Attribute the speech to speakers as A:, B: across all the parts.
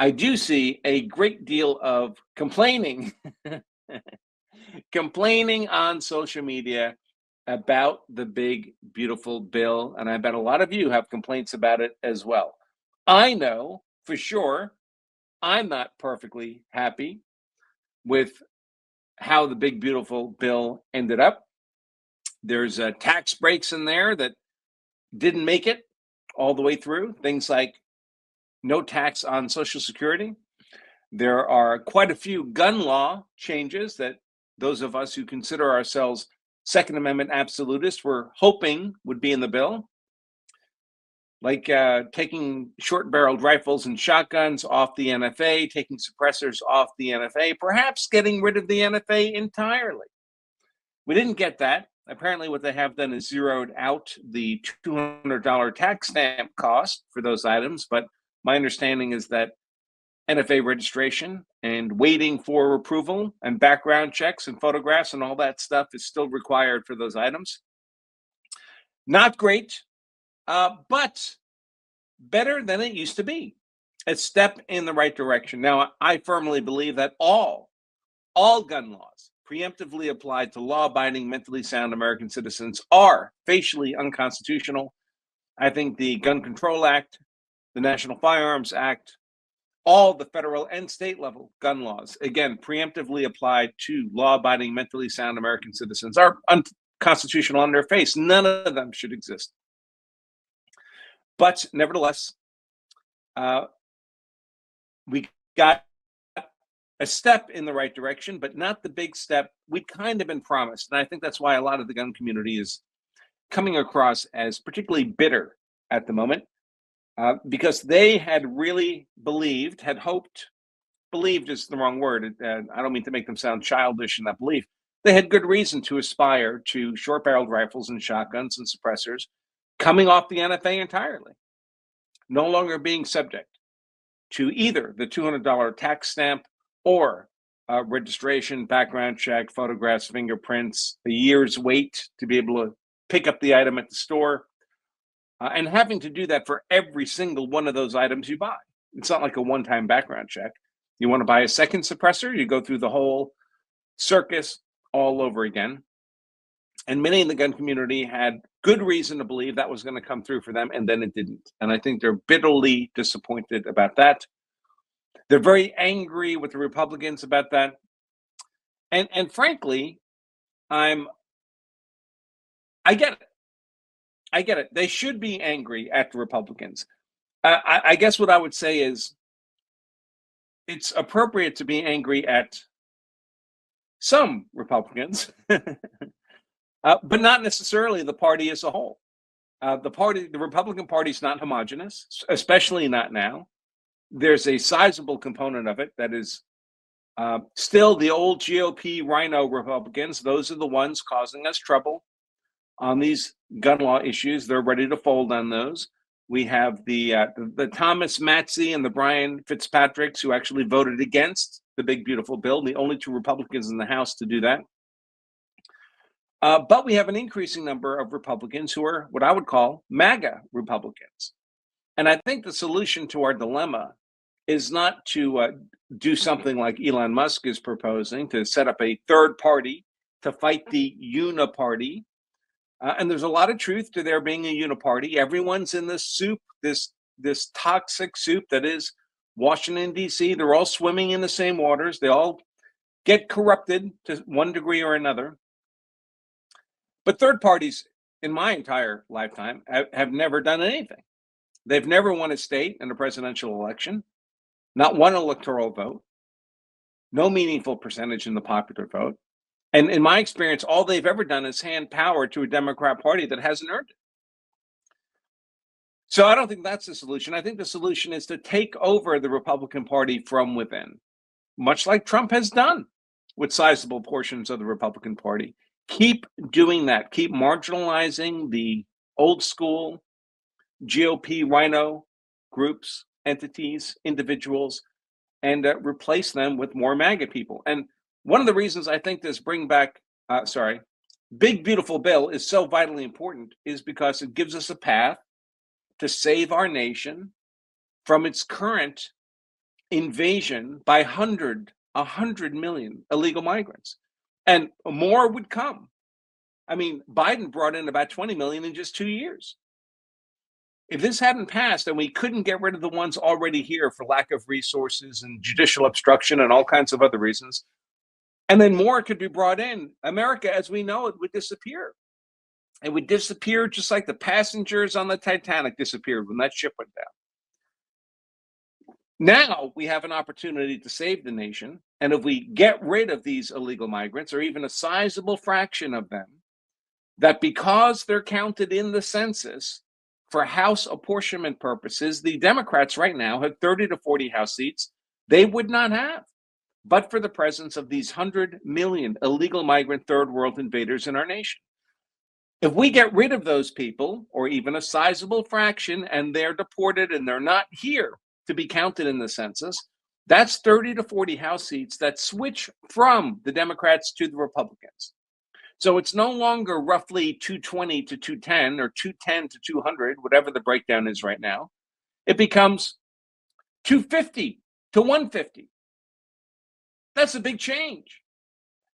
A: I do see a great deal of complaining, complaining on social media about the big, beautiful bill. And I bet a lot of you have complaints about it as well. I know for sure I'm not perfectly happy with how the big, beautiful bill ended up. There's tax breaks in there that didn't make it all the way through. Things like no tax on Social Security. There are quite a few gun law changes that those of us who consider ourselves Second Amendment absolutists were hoping would be in the bill, like taking short-barreled rifles and shotguns off the NFA, taking suppressors off the NFA, perhaps getting rid of the NFA entirely. We didn't get that. Apparently, what they have done is zeroed out the $200 tax stamp cost for those items, but my understanding is that NFA registration and waiting for approval and background checks and photographs and all that stuff is still required for those items. Not great, but better than it used to be. A step in the right direction. Now, I firmly believe that all gun laws preemptively applied to law-abiding, mentally sound American citizens are facially unconstitutional. I think the Gun Control Act, the National Firearms Act, all the federal and state level gun laws, again, preemptively applied to law-abiding, mentally sound American citizens, are unconstitutional on their face. None of them should exist. But nevertheless, we got a step in the right direction, but not the big step we'd kind of been promised. And I think that's why a lot of the gun community is coming across as particularly bitter at the moment. Because they had really believed, had hoped, believed is the wrong word. I don't mean to make them sound childish in that belief. They had good reason to aspire to short-barreled rifles and shotguns and suppressors coming off the NFA entirely, no longer being subject to either the $200 tax stamp or registration, background check, photographs, fingerprints, a year's wait to be able to pick up the item at the store. And having to do that for every single one of those items you buy. It's not like a one-time background check. You want to buy a second suppressor, you go through the whole circus all over again. And many in the gun community had good reason to believe that was going to come through for them, and then it didn't. And I think they're bitterly disappointed about that. They're very angry with the Republicans about that. And frankly, I get it. I get it. They should be angry at the Republicans. I guess what I would say is it's appropriate to be angry at some Republicans, but not necessarily the party as a whole. The Republican Party is not homogenous, especially not now. There's a sizable component of it that is still the old GOP rhino Republicans. Those are the ones causing us trouble on these gun law issues. They're ready to fold on those. We have the Thomas Matsey and the Brian Fitzpatricks who actually voted against the big, beautiful bill, the only two Republicans in the House to do that. But we have an increasing number of Republicans who are what I would call MAGA Republicans. And I think the solution to our dilemma is not to do something like Elon Musk is proposing, to set up a third party to fight the uniparty. And there's a lot of truth to there being a uniparty. Everyone's in this soup, this toxic soup that is Washington, D.C. They're all swimming in the same waters. They all get corrupted to one degree or another. But third parties, in my entire lifetime, have never done anything. They've never won a state in a presidential election, not one electoral vote, no meaningful percentage in the popular vote. And in my experience, all they've ever done is hand power to a Democrat Party that hasn't earned it. So I don't think that's the solution. I think the solution is to take over the Republican Party from within, much like Trump has done with sizable portions of the Republican Party. Keep doing that. Keep marginalizing the old school GOP rhino groups, entities, individuals, and replace them with more MAGA people. And one of the reasons I think this big, beautiful bill is so vitally important is because it gives us a path to save our nation from its current invasion by 100 million illegal migrants. And more would come. I mean, Biden brought in about 20 million in just 2 years. If this hadn't passed and we couldn't get rid of the ones already here for lack of resources and judicial obstruction and all kinds of other reasons, and then more could be brought in, America as we know it would disappear. It would disappear just like the passengers on the Titanic disappeared when that ship went down. Now we have an opportunity to save the nation. And if we get rid of these illegal migrants, or even a sizable fraction of them, that because they're counted in the census for House apportionment purposes, the Democrats right now have 30 to 40 House seats they would not have, but for the presence of these 100 million illegal migrant third world invaders in our nation. If we get rid of those people, or even a sizable fraction, and they're deported and they're not here to be counted in the census, that's 30 to 40 House seats that switch from the Democrats to the Republicans. So it's no longer roughly 220 to 210 or 210 to 200, whatever the breakdown is right now. It becomes 250 to 150. That's a big change.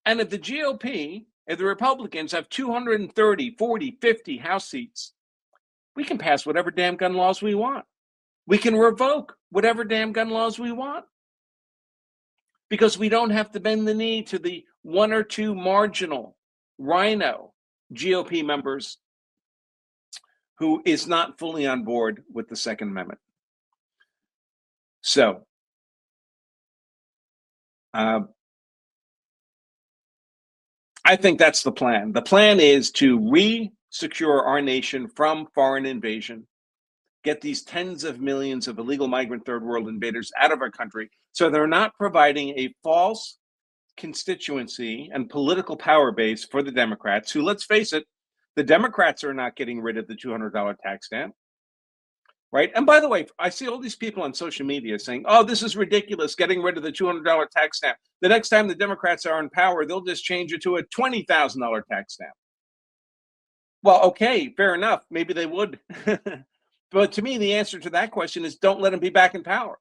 A: And if the GOP, if the Republicans have 230, 40, 50 House seats, we can pass whatever damn gun laws we want. We can revoke whatever damn gun laws we want. Because we don't have to bend the knee to the one or two marginal rhino GOP members who is not fully on board with the Second Amendment. So, I think that's the plan. The plan is to re-secure our nation from foreign invasion, get these tens of millions of illegal migrant third world invaders out of our country so they're not providing a false constituency and political power base for the Democrats, who, let's face it, the Democrats are not getting rid of the $200 tax stamp, right? And by the way, I see all these people on social media saying, oh, this is ridiculous, getting rid of the $200 tax stamp. The next time the Democrats are in power, they'll just change it to a $20,000 tax stamp. Well, okay, fair enough. Maybe they would. But to me, the answer to that question is don't let them be back in power.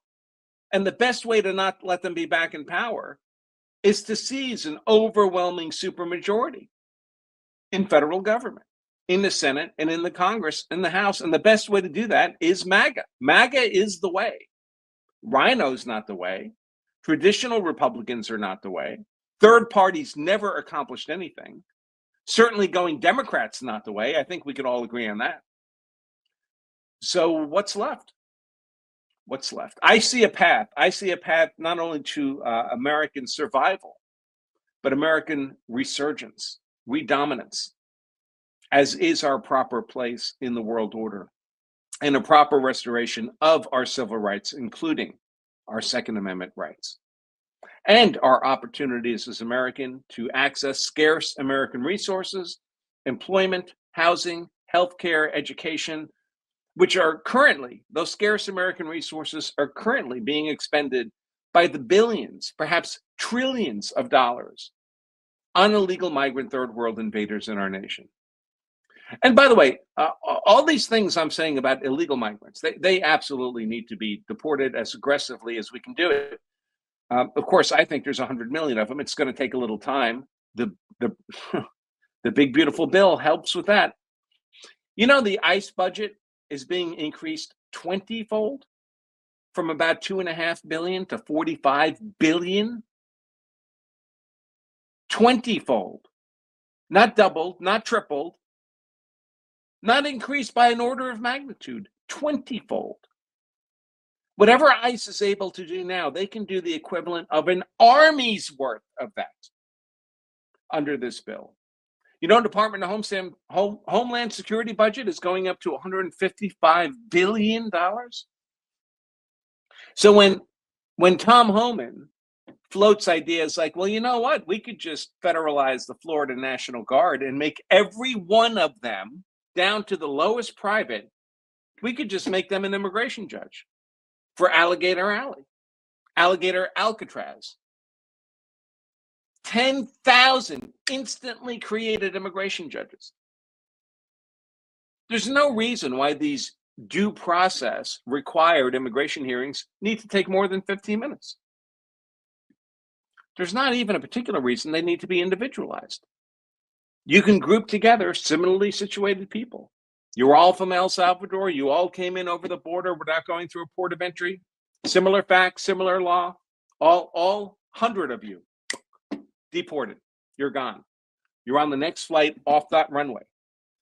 A: And the best way to not let them be back in power is to seize an overwhelming supermajority in federal government, in the Senate and in the Congress, in the House. And the best way to do that is MAGA. MAGA is the way. Rhino's not the way. Traditional Republicans are not the way. Third parties never accomplished anything. Certainly going Democrats not the way. I think we could all agree on that. So what's left? What's left? I see a path. I see a path not only to American survival, but American resurgence, redominance, as is our proper place in the world order, and a proper restoration of our civil rights, including our Second Amendment rights, and our opportunities as American to access scarce American resources, employment, housing, healthcare, education, which are currently, those scarce American resources are currently being expended by the billions, perhaps trillions of dollars on illegal migrant third world invaders in our nation. And by the way, all these things I'm saying about illegal migrants, they absolutely need to be deported as aggressively as we can do it. Of course, I think there's 100 million of them. It's going to take a little time. The big beautiful bill helps with that. You know, the ICE budget is being increased 20-fold from about 2.5 billion to 45 billion. 20-fold, not doubled, not tripled, not increased by an order of magnitude, 20-fold. Whatever ICE is able to do now, they can do the equivalent of an army's worth of that under this bill. You know, Department of Homeland Security budget is going up to $155 billion. So when Tom Homan floats ideas like, well, you know what, we could just federalize the Florida National Guard and make every one of them, down to the lowest private, we could just make them an immigration judge for Alligator Alley, Alligator Alcatraz. 10,000 instantly created immigration judges. There's no reason why these due process required immigration hearings need to take more than 15 minutes. There's not even a particular reason they need to be individualized. You can group together similarly situated people. You're all from El Salvador. You all came in over the border without going through a port of entry. Similar facts, similar law. All 100 of you deported. You're gone. You're on the next flight off that runway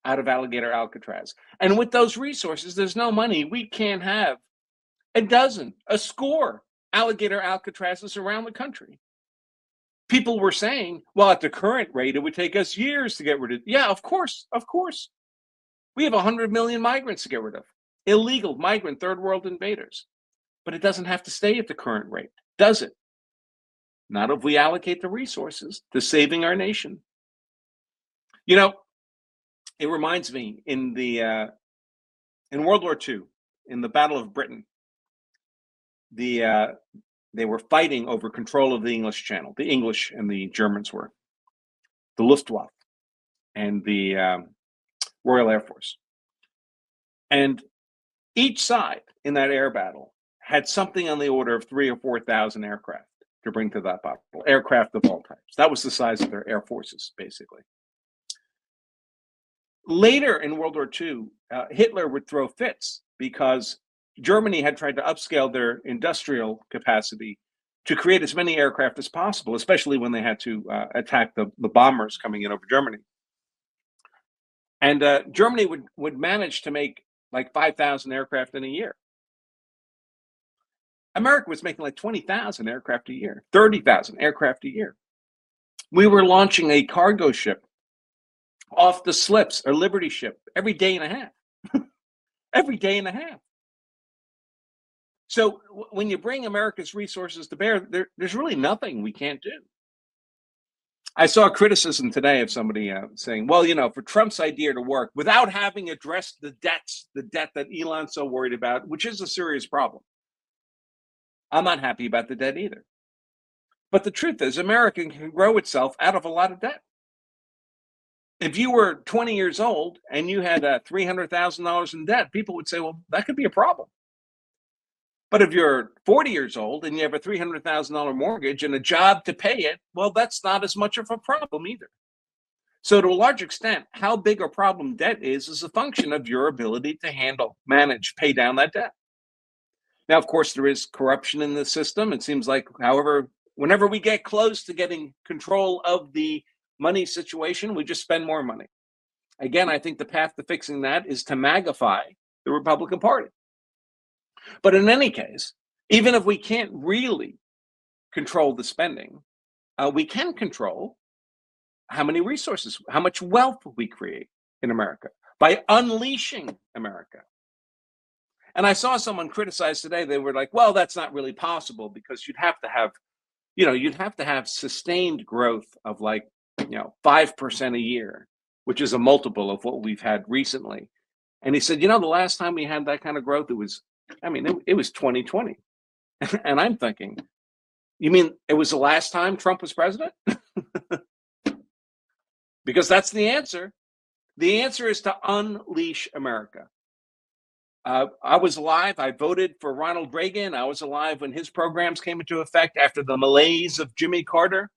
A: out of Alligator Alcatraz. And with those resources, there's no money. We can't have a dozen, a score Alligator Alcatrazes around the country. People were saying, well, at the current rate, it would take us years to get rid of. Yeah, of course. We have 100 million migrants to get rid of. Illegal migrant third world invaders. But it doesn't have to stay at the current rate, does it? Not if we allocate the resources to saving our nation. You know, it reminds me in World War II, in the Battle of Britain, they were fighting over control of the English Channel. The English and the Germans were, the Luftwaffe and the Royal Air Force. And each side in that air battle had something on the order of 3,000 or 4,000 aircraft to bring to that battle, aircraft of all types. That was the size of their air forces, basically. Later in World War II, Hitler would throw fits because Germany had tried to upscale their industrial capacity to create as many aircraft as possible, especially when they had to attack the bombers coming in over Germany. And Germany would manage to make like 5,000 aircraft in a year. America was making like 20,000 aircraft a year, 30,000 aircraft a year. We were launching a cargo ship off the slips, a Liberty ship, every day and a half. Every day and a half. So when you bring America's resources to bear, there's really nothing we can't do. I saw a criticism today of somebody saying, well, you know, for Trump's idea to work without having addressed the debt that Elon's so worried about, which is a serious problem. I'm not happy about the debt either. But the truth is, America can grow itself out of a lot of debt. If you were 20 years old and you had $300,000 in debt, people would say, well, that could be a problem. But if you're 40 years old and you have a $300,000 mortgage and a job to pay it, well, that's not as much of a problem either. So to a large extent, how big a problem debt is a function of your ability to handle, manage, pay down that debt. Now, of course, there is corruption in the system. It seems like, however, whenever we get close to getting control of the money situation, we just spend more money. Again, I think the path to fixing that is to magify the Republican Party. But in any case, even if we can't really control the spending, we can control how many resources, how much wealth we create in America by unleashing America. And I saw someone criticize today, they were like, well, that's not really possible because you'd have to have sustained growth of like, 5% a year, which is a multiple of what we've had recently. And he said, the last time we had that kind of growth, it was 2020. And I'm thinking, you mean it was the last time Trump was president? Because that's the answer. The answer is to unleash America. I was alive. I voted for Ronald Reagan. I was alive when his programs came into effect after the malaise of Jimmy Carter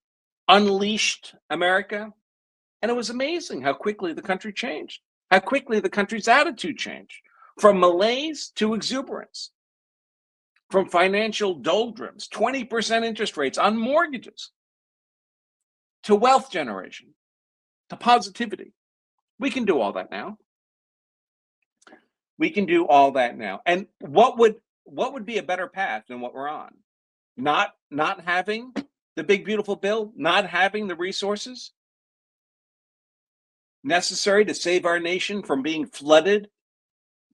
A: unleashed America. And it was amazing how quickly the country changed, how quickly the country's attitude changed. From malaise to exuberance, from financial doldrums, 20% interest rates on mortgages, to wealth generation, to positivity. We can do all that now. We can do all that now. And what would be a better path than what we're on? Not having the big, beautiful bill, not having the resources necessary to save our nation from being flooded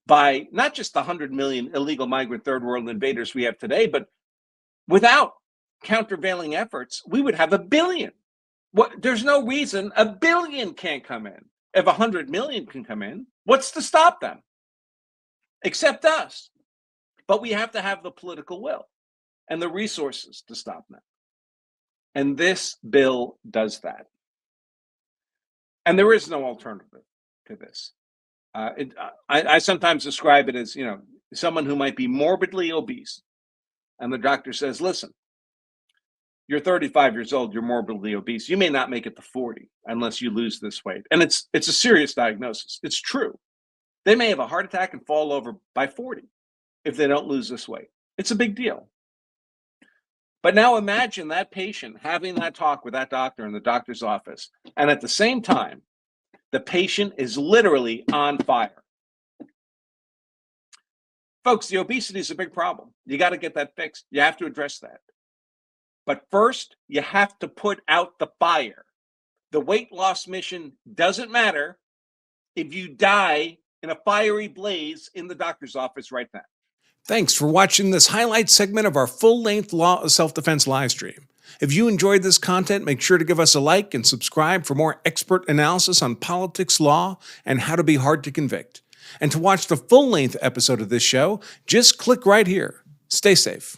A: by not just the 100 million illegal migrant third world invaders we have today, but without countervailing efforts, we would have 1 billion. There's no reason 1 billion can't come in. If 100 million can come in, what's to stop them? Except us. But we have to have the political will and the resources to stop them. And this bill does that. And there is no alternative to this. I sometimes describe it as, someone who might be morbidly obese, and the doctor says, "Listen, you're 35 years old, you're morbidly obese. You may not make it to 40 unless you lose this weight." And it's a serious diagnosis. It's true. They may have a heart attack and fall over by 40 if they don't lose this weight. It's a big deal. But now imagine that patient having that talk with that doctor in the doctor's office, and at the same time, the patient is literally on fire. Folks, the obesity is a big problem. You got to get that fixed. You have to address that. But first, you have to put out the fire. The weight loss mission doesn't matter if you die in a fiery blaze in the doctor's office right now.
B: Thanks for watching this highlight segment of our full-length Law Self-Defense live stream. If you enjoyed this content, make sure to give us a like and subscribe for more expert analysis on politics, law, and how to be hard to convict. And to watch the full-length episode of this show, just click right here. Stay safe.